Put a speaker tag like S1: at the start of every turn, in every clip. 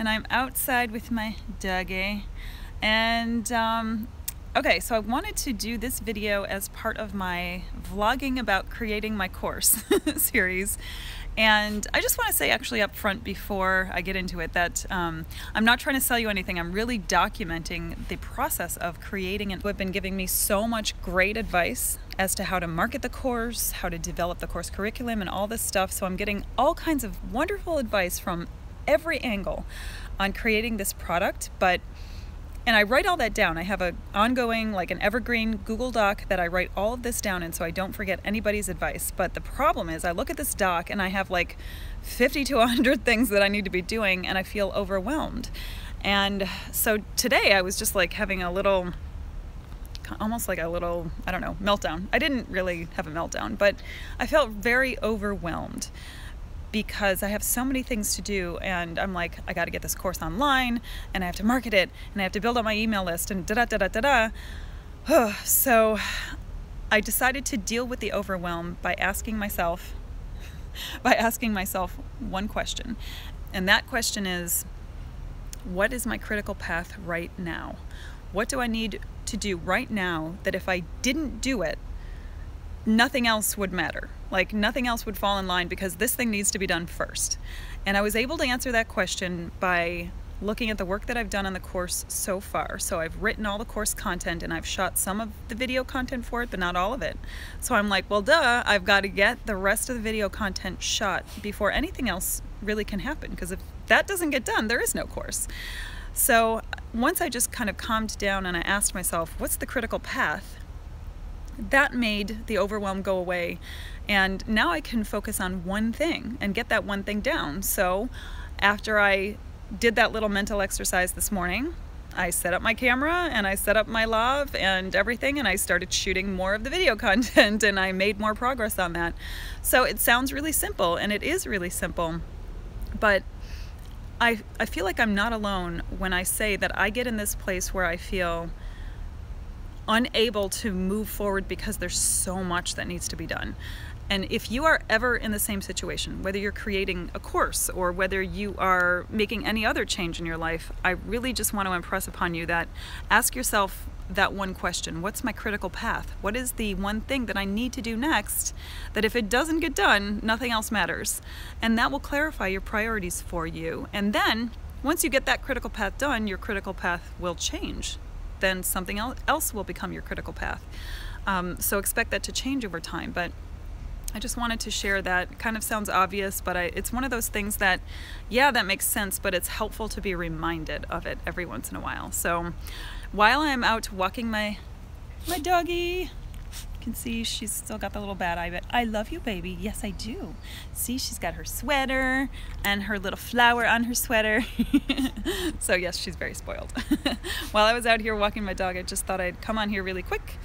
S1: and I'm outside with my doggy. And okay, so I wanted to do this video as part of my vlogging about creating my course series. And I just want to say actually up front before I get into it that I'm not trying to sell you anything. I'm really documenting the process of creating, and have been giving me so much great advice as to how to market the course, how to develop the course curriculum and all this stuff. So I'm getting all kinds of wonderful advice from every angle on creating this product. And I write all that down. I have an ongoing, like an evergreen Google Doc that I write all of this down in so I don't forget anybody's advice. But the problem is I look at this doc and I have like 50 to 100 things that I need to be doing and I feel overwhelmed. And so today I was just like having a little, almost like a little, I don't know, meltdown. I didn't really have a meltdown, but I felt very overwhelmed because I have so many things to do, and I'm like, I got to get this course online, and I have to market it, and I have to build up my email list, and da-da-da-da-da-da. So I decided to deal with the overwhelm by asking myself one question. And that question is, what is my critical path right now? What do I need to do right now that if I didn't do it, nothing else would matter? Like nothing else would fall in line because this thing needs to be done first. And I was able to answer that question by looking at the work that I've done on the course so far. So I've written all the course content and I've shot some of the video content for it, but not all of it. So I'm like, well, duh, I've got to get the rest of the video content shot before anything else really can happen. Because if that doesn't get done, there is no course. So once I just kind of calmed down and I asked myself, what's the critical path? That made the overwhelm go away, and now I can focus on one thing and get that one thing down. So after I did that little mental exercise this morning, I set up my camera and I set up my lav and everything, and I started shooting more of the video content and I made more progress on that. So it sounds really simple, and it is really simple, but I feel like I'm not alone when I say that I get in this place where I feel unable to move forward because there's so much that needs to be done. And if you are ever in the same situation, whether you're creating a course or whether you are making any other change in your life, I really just want to impress upon you that ask yourself that one question: what's my critical path? What is the one thing that I need to do next that if it doesn't get done, nothing else matters? And that will clarify your priorities for you. And then once you get that critical path done, your critical path will change. Then something else will become your critical path. So expect that to change over time. But I just wanted to share that. It kind of sounds obvious, but it's one of those things that, yeah, that makes sense, but it's helpful to be reminded of it every once in a while. So while I'm out walking my doggy, you can see she's still got the little bad eye, but I love you, baby. Yes, I do. See, she's got her sweater and her little flower on her sweater. So yes, she's very spoiled. While I was out here walking my dog, I just thought I'd come on here really quick.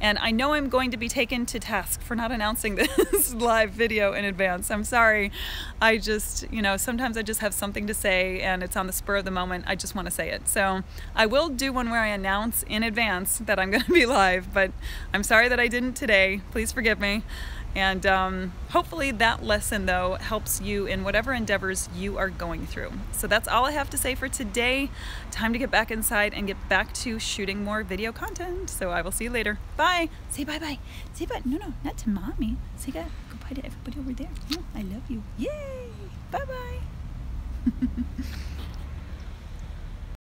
S1: And I know I'm going to be taken to task for not announcing this live video in advance. I'm sorry. I just, sometimes I just have something to say and it's on the spur of the moment. I just want to say it. So I will do one where I announce in advance that I'm going to be live, but I'm sorry that I didn't today. Please forgive me. And hopefully that lesson, though, helps you in whatever endeavors you are going through. So that's all I have to say for today. Time to get back inside and get back to shooting more video content. So I will see you later. Bye. Say bye-bye. Say bye. No, not to mommy. Say goodbye to everybody over there. I love you. Yay. Bye-bye.